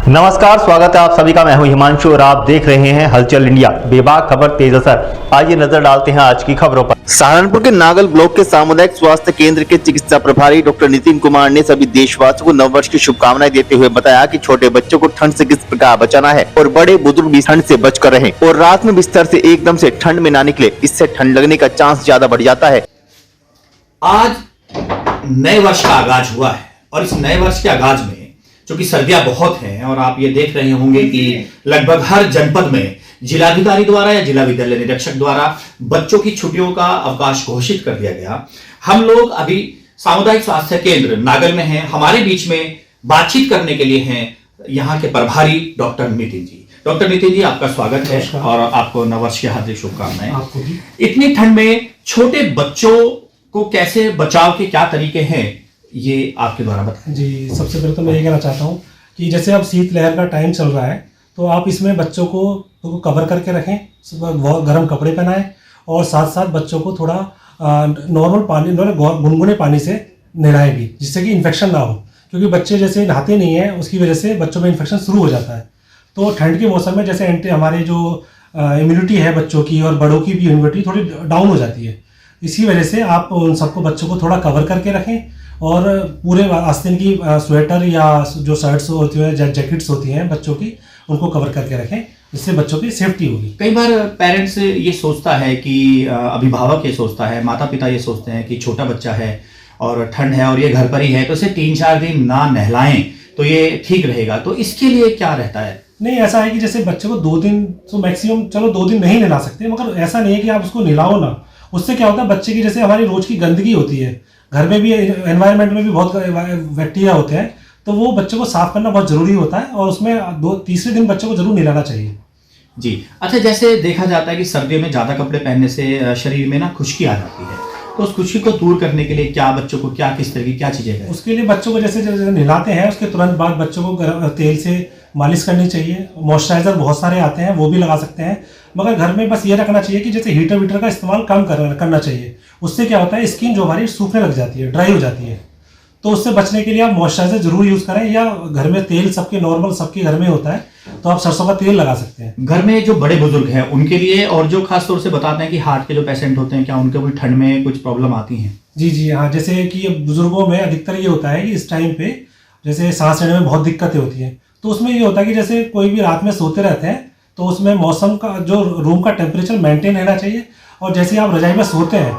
नमस्कार, स्वागत है आप सभी का। मैं हूं हिमांशु और आप देख रहे हैं हलचल इंडिया। बेबाक खबर तेज असर। आइए नजर डालते हैं आज की खबरों पर। सहारनपुर के नागल ब्लॉक के सामुदायिक स्वास्थ्य केंद्र के चिकित्सा प्रभारी डॉक्टर नितिन कुमार ने सभी देशवासियों को नववर्ष की शुभकामनाएं देते हुए बताया कि छोटे बच्चों को ठंड से किस प्रकार बचाना है और बड़े बुजुर्ग भी ठंड से बचकर रहें और रात में बिस्तर से एकदम से ठंड में ना निकले, इससे ठंड लगने का चांस ज्यादा बढ़ जाता है। आज नए वर्ष का आगाज हुआ है और इस नए वर्ष के आगाज में चूंकि सर्दियां बहुत हैं और आप ये देख रहे होंगे कि लगभग हर जनपद में जिलाधिकारी द्वारा या जिला विद्यालय निरीक्षक द्वारा बच्चों की छुट्टियों का अवकाश घोषित कर दिया गया। हम लोग अभी सामुदायिक स्वास्थ्य केंद्र नागल में हैं। हमारे बीच में बातचीत करने के लिए हैं यहाँ के प्रभारी डॉक्टर नितिन जी। डॉक्टर नितिन जी, आपका स्वागत है और आपको नववर्ष की हार्दिक शुभकामनाएं। आपको भी। इतनी ठंड में छोटे बच्चों को कैसे बचाव के क्या तरीके हैं, ये आपके द्वारा बताएं। जी, सबसे पहले तो मैं ये कहना चाहता हूँ कि जैसे अब शीतलहर का टाइम चल रहा है तो आप इसमें बच्चों को कवर करके रखें, बहुत गर्म कपड़े पहनाएं और साथ साथ बच्चों को थोड़ा नॉर्मल पानी, गुनगुने पानी से नहलाएं भी, जिससे कि इन्फेक्शन ना हो, क्योंकि बच्चे जैसे नहाते नहीं हैं उसकी वजह से बच्चों में इन्फेक्शन शुरू हो जाता है। तो ठंड के मौसम में जैसे हमारे जो इम्यूनिटी है बच्चों की और बड़ों की भी इम्यूनिटी थोड़ी डाउन हो जाती है। इसी वजह से आप उन सबको बच्चों को थोड़ा कवर करके रखें और पूरे आस्तीन की स्वेटर या जो शर्ट्स होती है, जैकेट्स होती हैं बच्चों की, उनको कवर करके रखें, इससे बच्चों की सेफ्टी होगी। कई बार पेरेंट्स ये सोचता है कि अभिभावक ये सोचता है, माता पिता ये सोचते हैं कि छोटा बच्चा है और ठंड है और ये घर पर ही है तो इसे 3-4 दिन ना नहलाएं तो ये ठीक रहेगा। तो इसके लिए क्या रहता है? नहीं, ऐसा है कि जैसे बच्चे को 2 दिन तो मैक्सिमम, चलो 2 दिन नहीं नहला सकते, मगर ऐसा नहीं है कि आप उसको नहलाओ ना। उससे क्या होता है, बच्चे की जैसे हमारी रोज की गंदगी होती है, घर में भी, एनवायरनमेंट में भी बहुत बैक्टीरिया होते हैं, तो वो बच्चे को साफ करना बहुत जरूरी होता है और उसमें तीसरे दिन बच्चे को जरूर नहलाना चाहिए। जी अच्छा, जैसे देखा जाता है कि सर्दियों में ज्यादा कपड़े पहनने से शरीर में ना खुश्की आ जाती है, तो उस खुश्की को दूर करने के लिए क्या बच्चों को किस तरह की क्या चीजें हैं? उसके लिए बच्चों को जैसे नहलाते हैं उसके तुरंत बाद बच्चों को तेल से मालिश करनी चाहिए। मॉइस्चराइजर बहुत सारे आते हैं, वो भी लगा सकते हैं, मगर घर में बस ये रखना चाहिए कि जैसे हीटर वीटर का इस्तेमाल कम करना चाहिए। उससे क्या होता है, स्किन जो हमारी सूखने लग जाती है, ड्राई हो जाती है। तो उससे बचने के लिए आप मॉइस्चराइजर जरूर यूज करें, या घर में तेल सबके नॉर्मल सबके घर में होता है तो आप सरसों का तेल लगा सकते हैं। घर में जो बड़े बुजुर्ग हैं उनके लिए, और जो खास तौर से बताते हैं कि हार्ट के जो पेशेंट होते हैं, क्या उनको भी ठंड में कुछ प्रॉब्लम आती है? जी हाँ, जैसे कि बुजुर्गों में अधिकतर ये होता है कि इस टाइम पे जैसे सांस लेने में बहुत दिक्कतें होती हैं। तो उसमें ये होता है कि जैसे कोई भी रात में सोते रहते हैं तो उसमें मौसम का, जो रूम का टेम्परेचर मेंटेन रहना चाहिए, और जैसे आप रजाई में सोते हैं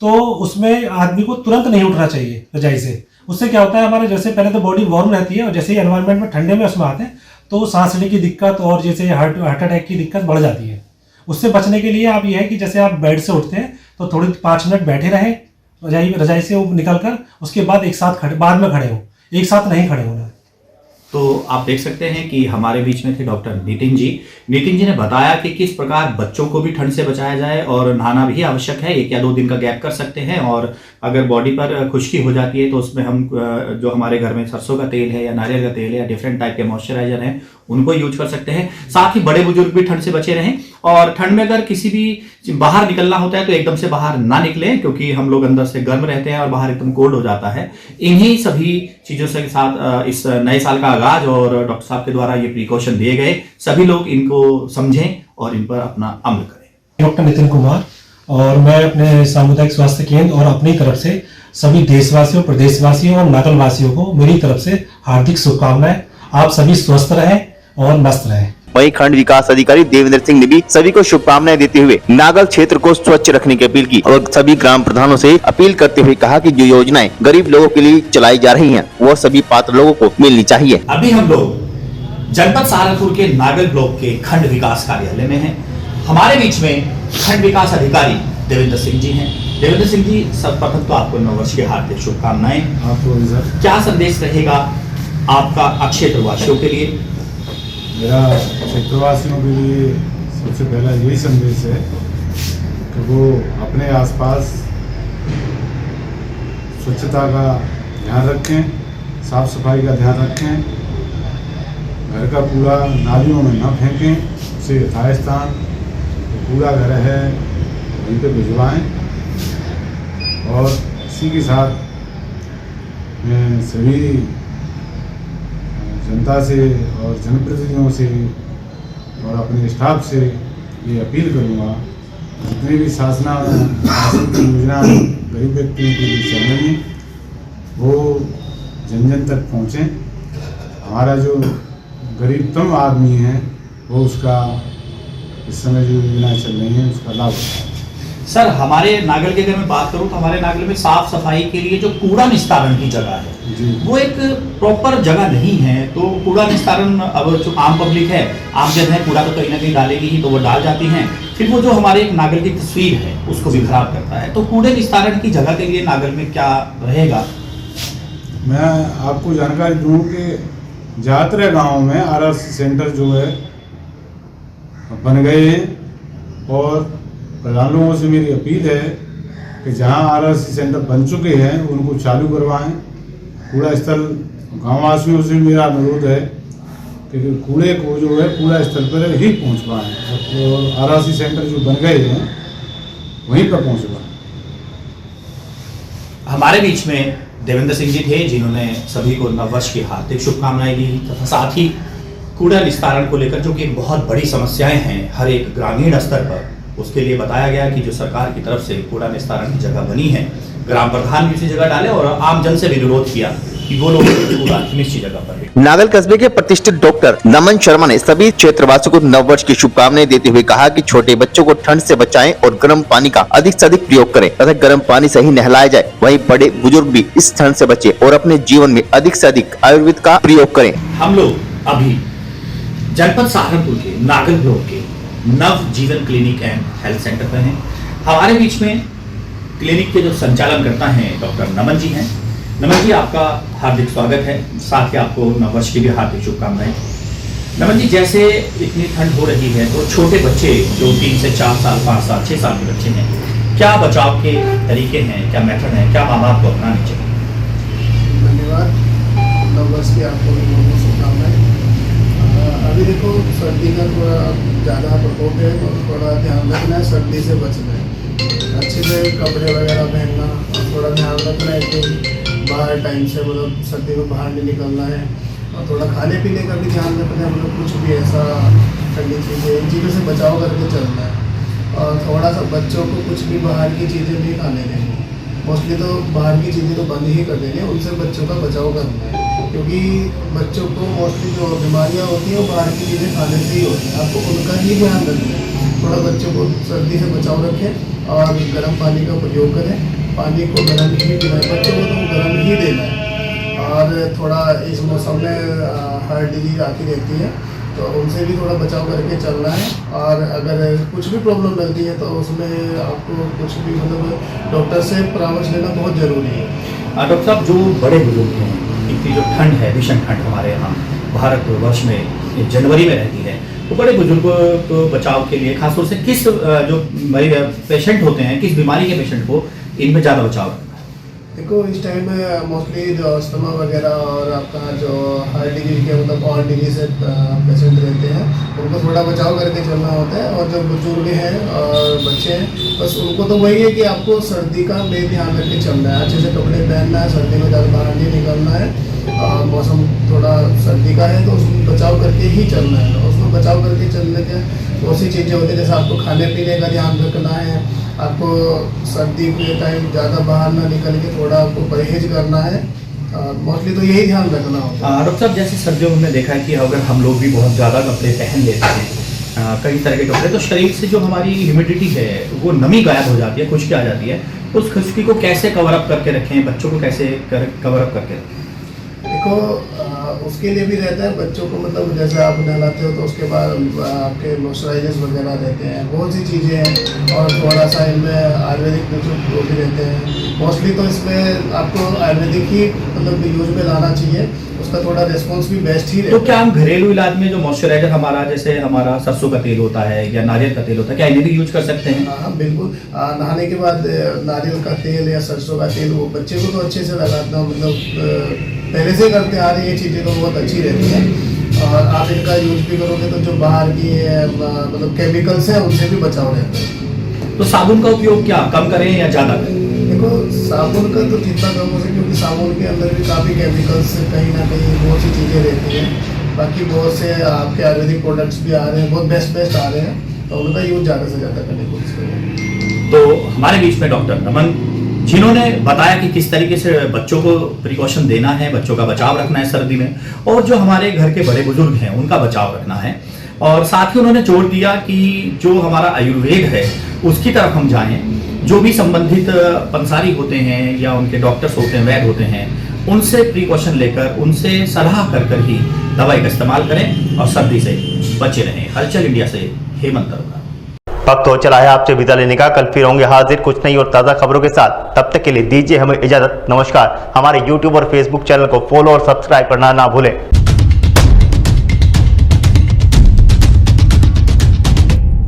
तो उसमें आदमी को तुरंत नहीं उठना चाहिए रजाई से। उससे क्या होता है, हमारे जैसे पहले तो बॉडी वार्म रहती है और जैसे ही एनवायरनमेंट में ठंडे में उसमें आते हैं तो सांस लेने की दिक्कत और जैसे हार्ट अटैक की दिक्कत बढ़ जाती है। उससे बचने के लिए आप ये है कि जैसे आप बेड से उठते हैं तो थोड़ी 5 मिनट बैठे रहें रजाई से निकल कर, उसके बाद एक साथ बाद में खड़े हों, एक साथ नहीं खड़े होना। तो आप देख सकते हैं कि हमारे बीच में थे डॉक्टर नितिन जी। नितिन जी ने बताया कि किस प्रकार बच्चों को भी ठंड से बचाया जाए और नहाना भी आवश्यक है। 1 या 2 दिन का गैप कर सकते हैं, और अगर बॉडी पर खुश्की हो जाती है तो उसमें हम जो हमारे घर में सरसों का तेल है या नारियल का तेल है या डिफरेंट टाइप के मॉइस्चराइजर हैं उनको यूज कर सकते हैं। साथ ही बड़े बुजुर्ग भी ठंड से बचे रहें, और ठंड में अगर किसी भी बाहर निकलना होता है तो एकदम से बाहर ना निकलें, क्योंकि हम लोग अंदर से गर्म रहते हैं और बाहर एकदम कोल्ड हो जाता है। इन्हीं सभी चीजों से साथ इस नए साल का आगाज और डॉक्टर साहब के द्वारा ये प्रिकॉशन दिए गए, सभी लोग इनको समझें और इन पर अपना अमल करें। डॉक्टर नितिन कुमार, और मैं अपने सामुदायिक स्वास्थ्य केंद्र और अपनी तरफ से सभी देशवासियों, प्रदेशवासियों और नागलवासियों को मेरी तरफ से हार्दिक शुभकामनाएं। आप सभी स्वस्थ रहें और मस्त रहें। वहीं खंड विकास अधिकारी देवेंद्र सिंह ने भी सभी को शुभकामनाएं देते हुए नागल क्षेत्र को स्वच्छ रखने की अपील की और सभी ग्राम प्रधानों से अपील करते हुए कहा कि जो योजनाएं गरीब लोगों के लिए चलाई जा रही हैं वो सभी पात्र लोगों को मिलनी चाहिए। अभी हम लोग जनपद सहारनपुर के नागल ब्लॉक के खंड विकास कार्यालय में हैं। हमारे बीच में खंड विकास अधिकारी देवेंद्र सिंह जी हैं। देवेंद्र सिंह जी, सर्वप्रथम तो आपको नववर्ष की हार्दिक शुभकामनाएं। आपको क्या संदेश रहेगा आपका क्षेत्रवासियों के लिए? मेरा क्षेत्रवासियों के लिए सबसे पहला यही संदेश है कि वो अपने आसपास स्वच्छता का ध्यान रखें, साफ सफाई का ध्यान रखें, घर का कूड़ा नालियों में न फेंकें, उसे यथास्थान कूड़ा घर है वहीं पे भिजवाएं। और इसी के साथ मैं सभी जनता से और जनप्रतिनिधियों से और अपने स्टाफ से ये अपील करूँगा, जितने भी शासन की योजना गरीब व्यक्तियों के लिए चल रही हैं वो जन जन तक पहुँचें। हमारा जो गरीबतम आदमी है वो उसका इस समय जो योजनाएं चल रही हैं उसका लाभ उठाए। सर, हमारे नागल के अगर मैं बात करूं तो हमारे नागल में साफ सफाई के लिए जो कूड़ा निस्तारण की जगह है जी। वो एक प्रॉपर जगह नहीं है। तो कूड़ा निस्तारण, अब जो आम पब्लिक है, आम जन है, कूड़ा तो कहीं ना कहीं डालेगी ही, तो वो डाल जाती हैं, फिर वो जो हमारे एक नागल की तस्वीर है उसको भी खराब करता है। तो कूड़े निस्तारण की जगह के लिए नागल में क्या रहेगा? मैं आपको जानकारी दूँ कि ज़्यादातर गाँव में RRC सेंटर जो है बन गए हैं और प्रधान लोगों से मेरी अपील है कि जहां RRC सेंटर बन चुके हैं उनको चालू करवाएं। कूड़ा स्थल गाँववासियों से मेरा अनुरोध है कि कूड़े को जो है कूड़ा स्थल पर ही पहुंचवाएं और RRC सेंटर जो बन गए हैं वहीं पर पहुंचवाएं। हमारे बीच में देवेंद्र सिंह जी थे जिन्होंने सभी को नववर्ष की हार्दिक शुभकामनाएं दी तथा साथ ही कूड़ा निस्तारण को लेकर जो कि एक बहुत बड़ी समस्याएं हैं हर एक ग्रामीण स्तर पर, उसके लिए बताया गया कि जो सरकार की तरफ से कूड़ा निस्तारण की जगह बनी है, ग्राम प्रधान भी उसी जगह डाले और आम जन से भी विरोध किया कि वो लोग कूड़ा निश्चित जगह पर है। नागल कस्बे के प्रतिष्ठित डॉक्टर नमन शर्मा ने सभी क्षेत्रवासियों को नववर्ष की शुभकामनाएं देते हुए कहा कि छोटे बच्चों को ठंड से बचाएं और गर्म पानी का अधिक से अधिक प्रयोग करें तथा गर्म पानी से ही नहलाया जाए। वहीं बड़े बुजुर्ग भी इस ठंड से बचे और अपने जीवन में अधिक से अधिक आयुर्वेद का प्रयोग करें। हम लोग अभी जनपद सहारनपुर के नागल ब्लॉक के नव जीवन क्लिनिक एंड हेल्थ सेंटर पर हैं। हमारे बीच में क्लिनिक के जो संचालन करता है डॉक्टर नमन जी हैं। नमन जी, आपका हार्दिक स्वागत है, साथ ही आपको नववर्ष की भी हार्दिक शुभकामनाएं। नमन जी, जैसे इतनी ठंड हो रही है तो छोटे बच्चे जो 3 से 4 साल, 5 साल, 6 साल के बच्चे हैं, क्या बचाव के तरीके हैं, क्या मेथड है, क्या माँ बाप को अपनाने चाहिए? धन्यवाद। नववर्ष की आपको भी बहुत बहुत शुभकामनाएं। अभी देखो सर्दी का थोड़ा ज़्यादा प्रकोप है तो थोड़ा ध्यान रखना है, सर्दी से बचना है, अच्छे से कपड़े वगैरह पहनना और थोड़ा ध्यान रखना है कि बाहर टाइम से मतलब सर्दी में बाहर नहीं निकलना है और थोड़ा खाने पीने का भी ध्यान रखना है, मतलब कुछ भी ऐसा ठंडी चीज़ें इन चीज़ों से बचाव करके चलना है और थोड़ा सा बच्चों को कुछ भी बाहर की चीज़ें नहीं खाने देनी। मोस्टली तो बाहर की चीज़ें तो बंद ही कर देनी है, उनसे बच्चों का बचाव करना है क्योंकि बच्चों को मोस्टली जो बीमारियां होती हैं वो बाहर की चीज़ें खाने से ही होती हैं। आपको उनका ही ध्यान रखना है, थोड़ा बच्चों को सर्दी से बचाव रखें और गर्म पानी का प्रयोग करें, पानी को गर्म ही पीना है, बच्चों को तो गर्म ही देना है। और थोड़ा इस मौसम में हार्ट डिजीज आती रहती है तो उनसे भी थोड़ा बचाव करके चलना है और अगर कुछ भी प्रॉब्लम लगती है तो उसमें आपको कुछ भी मतलब डॉक्टर से परामर्श लेना बहुत ज़रूरी है। डॉक्टर साहब, जो बड़े बुजुर्ग हैं, इतनी जो ठंड है, भीषण ठंड हमारे यहाँ भारतवर्ष में जनवरी में रहती है, तो बड़े बुजुर्गों को बचाव के लिए खासतौर से किस जो पेशेंट होते हैं, किस बीमारी के पेशेंट को इनमें ज़्यादा बचाव रखना है? देखो इस टाइम में मोस्टली जो अस्थमा वगैरह और आपका जो हार्ट डिजीज के मतलब और डिजीज से पेशेंट रहते हैं उनको थोड़ा बचाव करके चलना होता है और जो बुजुर्ग हैं और बच्चे हैं बस उनको तो वही है कि आपको सर्दी का भी ध्यान रख के चलना है, अच्छे से कपड़े पहनना है, सर्दी में ज़्यादा बाहर नहीं निकलना है और मौसम थोड़ा सर्दी का है तो उसमें बचाव करके ही चलना है। उसमें बचाव करके चलने के बहुत सी चीज़ें होती है, जैसे आपको खाने पीने का ध्यान रखना है, आपको सर्दी के टाइम ज़्यादा बाहर ना निकल के थोड़ा आपको परहेज करना है, मोस्टली तो यही ध्यान रखना होता है। डॉक्टर साहब, जैसे सर्दियों में हमने देखा है कि अगर हम लोग भी बहुत ज़्यादा कपड़े पहन लेते हैं, कई तरह के कपड़े, तो शरीर से जो हमारी ह्यूमिडिटी है वो नमी गायब हो जाती है, खुश्की आ जाती है। उस खुश्की को कैसे कवर अप करके रखें, बच्चों को कैसे कवर अप करके रखें? देखो उसके लिए भी रहता है बच्चों को, मतलब जैसे आप नहलाते हो तो उसके बाद आपके मॉइस्चराइजर्स वगैरह रहते हैं, बहुत सी चीज़ें हैं और थोड़ा सा इनमें आयुर्वेदिक वो भी रहते हैं। मोस्टली तो इसमें आपको आयुर्वेदिक ही मतलब यूज में लाना चाहिए, उसका थोड़ा रिस्पॉन्स भी बेस्ट ही रहता है। तो क्या हम घरेलू इलाज में जो मॉइस्चराइजर हमारा, जैसे हमारा सरसों का तेल होता है या नारियल का तेल होता है, क्या इन्हें भी यूज कर सकते हैं? हाँ बिल्कुल, नहाने के बाद नारियल का तेल या सरसों का तेल वो बच्चे को तो अच्छे से लगाना, मतलब पहले से करते आ रही ये चीज़ें तो बहुत अच्छी रहती हैं और आप इनका यूज भी करोगे तो जो बाहर की मतलब केमिकल्स हैं उनसे भी बचाव रहता है। तो साबुन का उपयोग क्या कम करें या ज़्यादा करें? देखो साबुन का तो जितना कम हो सके, क्योंकि साबुन के अंदर भी काफ़ी केमिकल्स कहीं ना कहीं बहुत सी चीज़ें रहती हैं। बाकी बहुत से आपके आयुर्वेदिक प्रोडक्ट्स भी आ रहे हैं, बहुत बेस्ट आ रहे हैं, तो उनका यूज ज़्यादा से ज़्यादा करने की कोशिश करें। तो हमारे बीच में डॉक्टर नमन, जिन्होंने बताया कि किस तरीके से बच्चों को प्रिकॉशन देना है, बच्चों का बचाव रखना है सर्दी में, और जो हमारे घर के बड़े बुजुर्ग हैं उनका बचाव रखना है। और साथ ही उन्होंने जोर दिया कि जो हमारा आयुर्वेद है उसकी तरफ हम जाएं, जो भी संबंधित पंसारी होते हैं या उनके डॉक्टर्स होते हैं, वैद्य होते हैं, उनसे प्रिकॉशन लेकर, उनसे सलाह कर ही दवाई का इस्तेमाल करें और सर्दी से बचे रहें। हलचल इंडिया से हेमंत अरोड़ा। वक्त हो चला है आपसे विदा लेने का। कल फिर होंगे हाजिर कुछ नई और ताज़ा खबरों के साथ। तब तक के लिए दीजिए हमें इजाजत। नमस्कार। हमारे YouTube और Facebook चैनल को फॉलो और सब्सक्राइब करना ना भूलें।